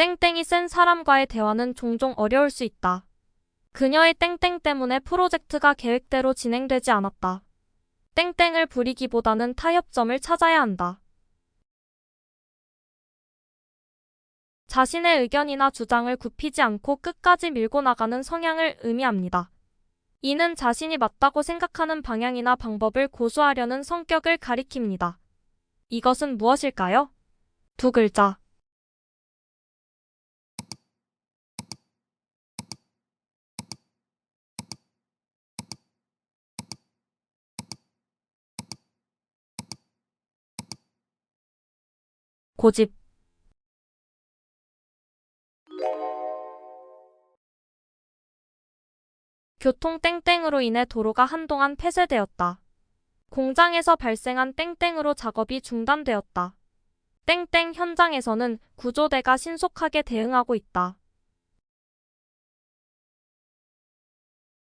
땡땡이 센 사람과의 대화는 종종 어려울 수 있다. 그녀의 땡땡 때문에 프로젝트가 계획대로 진행되지 않았다. 땡땡을 부리기보다는 타협점을 찾아야 한다. 자신의 의견이나 주장을 굽히지 않고 끝까지 밀고 나가는 성향을 의미합니다. 이는 자신이 맞다고 생각하는 방향이나 방법을 고수하려는 성격을 가리킵니다. 이것은 무엇일까요? 두 글자. 고집. 교통 땡땡으로 인해 도로가 한동안 폐쇄되었다. 공장에서 발생한 땡땡으로 작업이 중단되었다. 땡땡 현장에서는 구조대가 신속하게 대응하고 있다.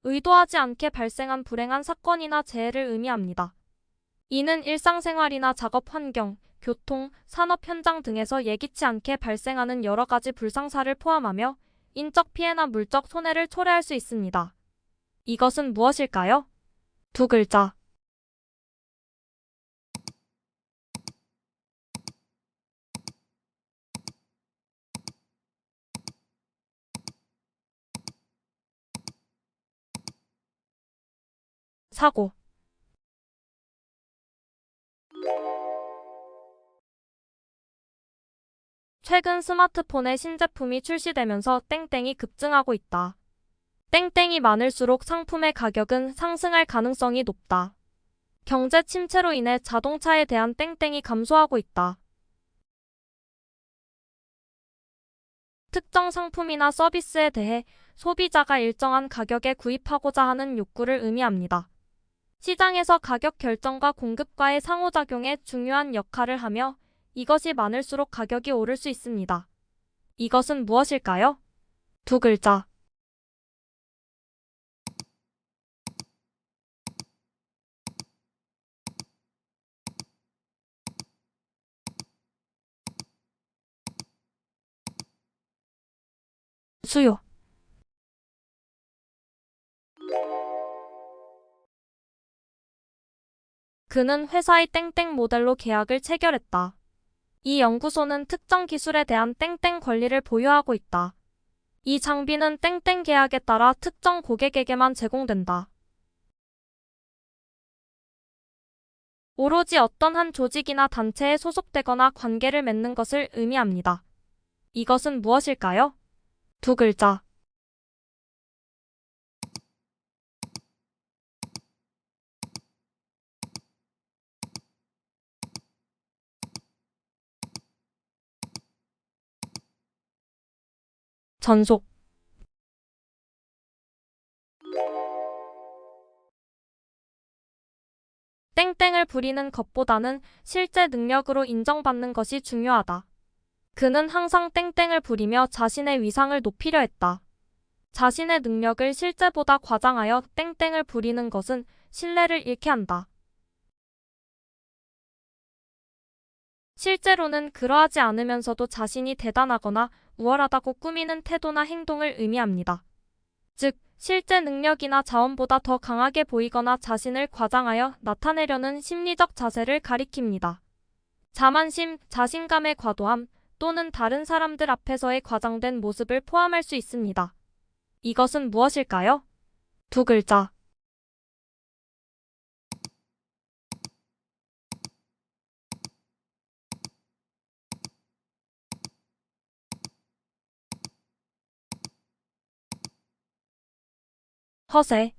의도하지 않게 발생한 불행한 사건이나 재해를 의미합니다. 이는 일상생활이나 작업 환경, 교통, 산업 현장 등에서 예기치 않게 발생하는 여러 가지 불상사를 포함하며 인적 피해나 물적 손해를 초래할 수 있습니다. 이것은 무엇일까요? 두 글자. 사고. 최근 스마트폰의 신제품이 출시되면서 땡땡이 급증하고 있다. 땡땡이 많을수록 상품의 가격은 상승할 가능성이 높다. 경제 침체로 인해 자동차에 대한 땡땡이 감소하고 있다. 특정 상품이나 서비스에 대해 소비자가 일정한 가격에 구입하고자 하는 욕구를 의미합니다. 시장에서 가격 결정과 공급과의 상호작용에 중요한 역할을 하며 이것이 많을수록 가격이 오를 수 있습니다. 이것은 무엇일까요? 두 글자. 수요. 그는 회사의 땡땡 모델로 계약을 체결했다. 이 연구소는 특정 기술에 대한 땡땡 권리를 보유하고 있다. 이 장비는 땡땡 계약에 따라 특정 고객에게만 제공된다. 오로지 어떤 한 조직이나 단체에 소속되거나 관계를 맺는 것을 의미합니다. 이것은 무엇일까요? 두 글자. 전속. 땡땡을 부리는 것보다는 실제 능력으로 인정받는 것이 중요하다. 그는 항상 땡땡을 부리며 자신의 위상을 높이려 했다. 자신의 능력을 실제보다 과장하여 땡땡을 부리는 것은 신뢰를 잃게 한다. 실제로는 그러하지 않으면서도 자신이 대단하거나 우월하다고 꾸미는 태도나 행동을 의미합니다. 즉, 실제 능력이나 자원보다 더 강하게 보이거나 자신을 과장하여 나타내려는 심리적 자세를 가리킵니다. 자만심, 자신감의 과도함 또는 다른 사람들 앞에서의 과장된 모습을 포함할 수 있습니다. 이것은 무엇일까요? 두 글자. 허세.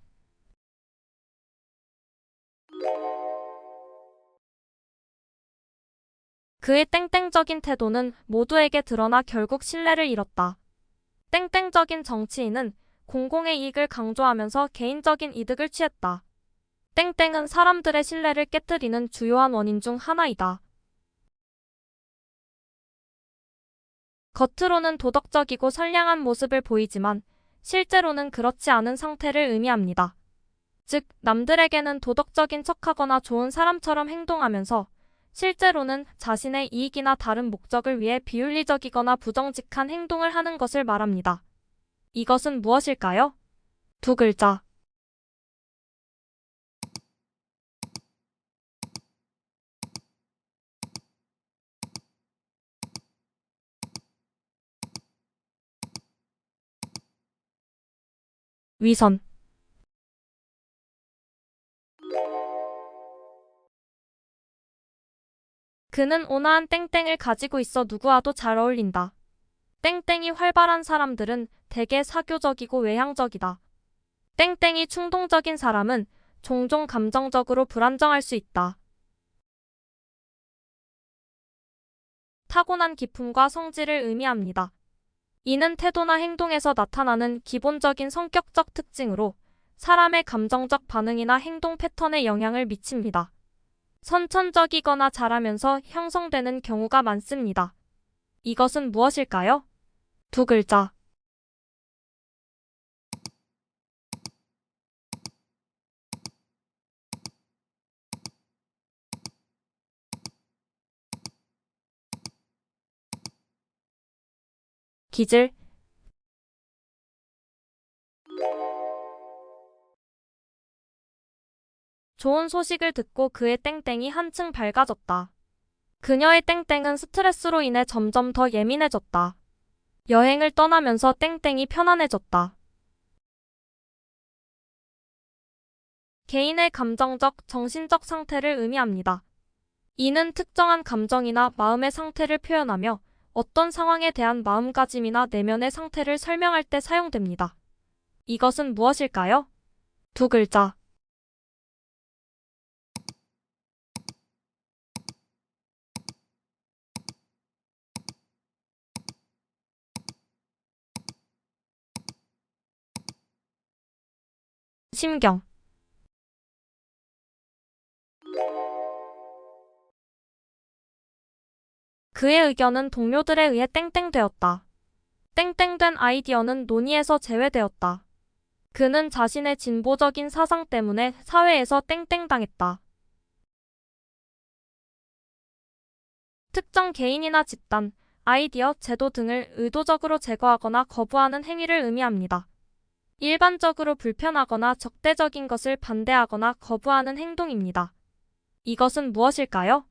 그의 땡땡적인 태도는 모두에게 드러나 결국 신뢰를 잃었다. 땡땡적인 정치인은 공공의 이익을 강조하면서 개인적인 이득을 취했다. 땡땡은 사람들의 신뢰를 깨뜨리는 주요한 원인 중 하나이다. 겉으로는 도덕적이고 선량한 모습을 보이지만 실제로는 그렇지 않은 상태를 의미합니다. 즉, 남들에게는 도덕적인 척하거나 좋은 사람처럼 행동하면서 실제로는 자신의 이익이나 다른 목적을 위해 비윤리적이거나 부정직한 행동을 하는 것을 말합니다. 이것은 무엇일까요? 두 글자. 위선. 그는 온화한 땡땡을 가지고 있어 누구와도 잘 어울린다. 땡땡이 활발한 사람들은 대개 사교적이고 외향적이다. 땡땡이 충동적인 사람은 종종 감정적으로 불안정할 수 있다. 타고난 기품과 성질을 의미합니다. 이는 태도나 행동에서 나타나는 기본적인 성격적 특징으로 사람의 감정적 반응이나 행동 패턴에 영향을 미칩니다. 선천적이거나 자라면서 형성되는 경우가 많습니다. 이것은 무엇일까요? 두 글자. 기질. 좋은 소식을 듣고 그의 땡땡이 한층 밝아졌다. 그녀의 땡땡은 스트레스로 인해 점점 더 예민해졌다. 여행을 떠나면서 땡땡이 편안해졌다. 개인의 감정적, 정신적 상태를 의미합니다. 이는 특정한 감정이나 마음의 상태를 표현하며 어떤 상황에 대한 마음가짐이나 내면의 상태를 설명할 때 사용됩니다. 이것은 무엇일까요? 두 글자. 심경. 그의 의견은 동료들에 의해 땡땡되었다. 땡땡된 아이디어는 논의에서 제외되었다. 그는 자신의 진보적인 사상 때문에 사회에서 땡땡당했다. 특정 개인이나 집단, 아이디어, 제도 등을 의도적으로 제거하거나 거부하는 행위를 의미합니다. 일반적으로 불편하거나 적대적인 것을 반대하거나 거부하는 행동입니다. 이것은 무엇일까요?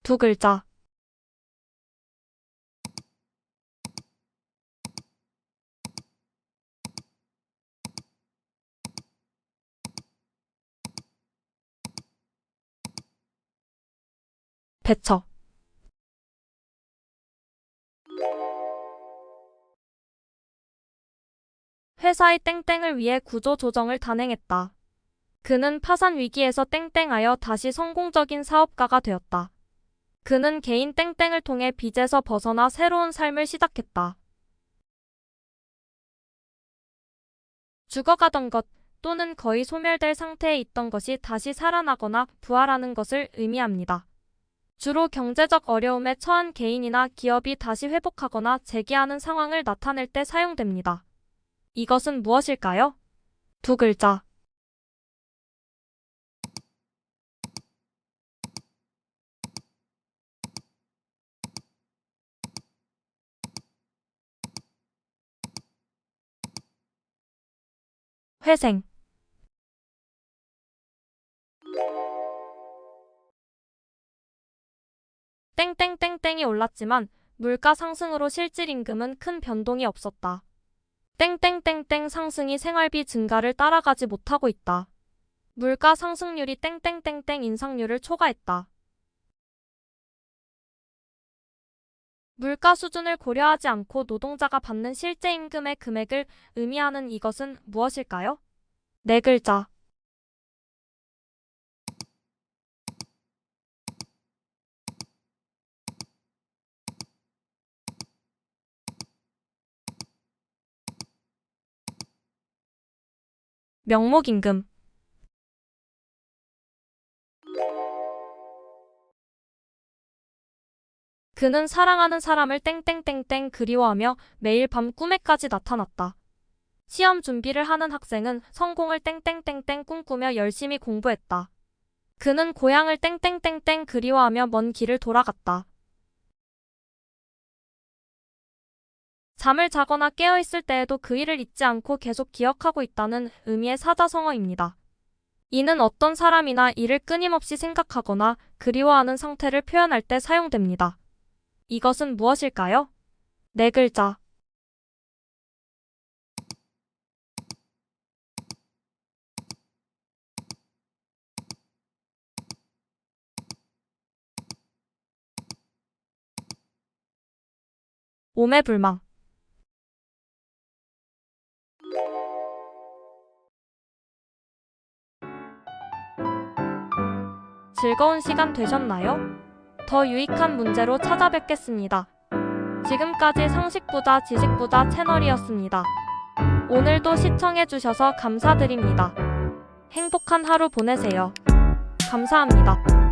두 글자. 배척. 회사의 땡땡을 위해 구조 조정을 단행했다. 그는 파산 위기에서 땡땡하여 다시 성공적인 사업가가 되었다. 그는 개인 땡땡을 통해 빚에서 벗어나 새로운 삶을 시작했다. 죽어가던 것 또는 거의 소멸될 상태에 있던 것이 다시 살아나거나 부활하는 것을 의미합니다. 주로 경제적 어려움에 처한 개인이나 기업이 다시 회복하거나 재기하는 상황을 나타낼 때 사용됩니다. 이것은 무엇일까요? 두 글자. 회생. 땡땡땡땡이 올랐지만 물가 상승으로 실질 임금은 큰 변동이 없었다. 땡땡땡땡 상승이 생활비 증가를 따라가지 못하고 있다. 물가 상승률이 땡땡땡땡 인상률을 초과했다. 물가 수준을 고려하지 않고 노동자가 받는 실제 임금의 금액을 의미하는 이것은 무엇일까요? 네 글자. 명목임금. 그는 사랑하는 사람을 땡땡땡땡 그리워하며 매일 밤 꿈에까지 나타났다. 시험 준비를 하는 학생은 성공을 땡땡땡땡 꿈꾸며 열심히 공부했다. 그는 고향을 땡땡땡땡 그리워하며 먼 길을 돌아갔다. 잠을 자거나 깨어있을 때에도 그 일을 잊지 않고 계속 기억하고 있다는 의미의 사자성어입니다. 이는 어떤 사람이나 이를 끊임없이 생각하거나 그리워하는 상태를 표현할 때 사용됩니다. 이것은 무엇일까요? 네 글자. 오매불망. 즐거운 시간 되셨나요? 더 유익한 문제로 찾아뵙겠습니다. 지금까지 상식부자 지식부자 채널이었습니다. 오늘도 시청해주셔서 감사드립니다. 행복한 하루 보내세요. 감사합니다.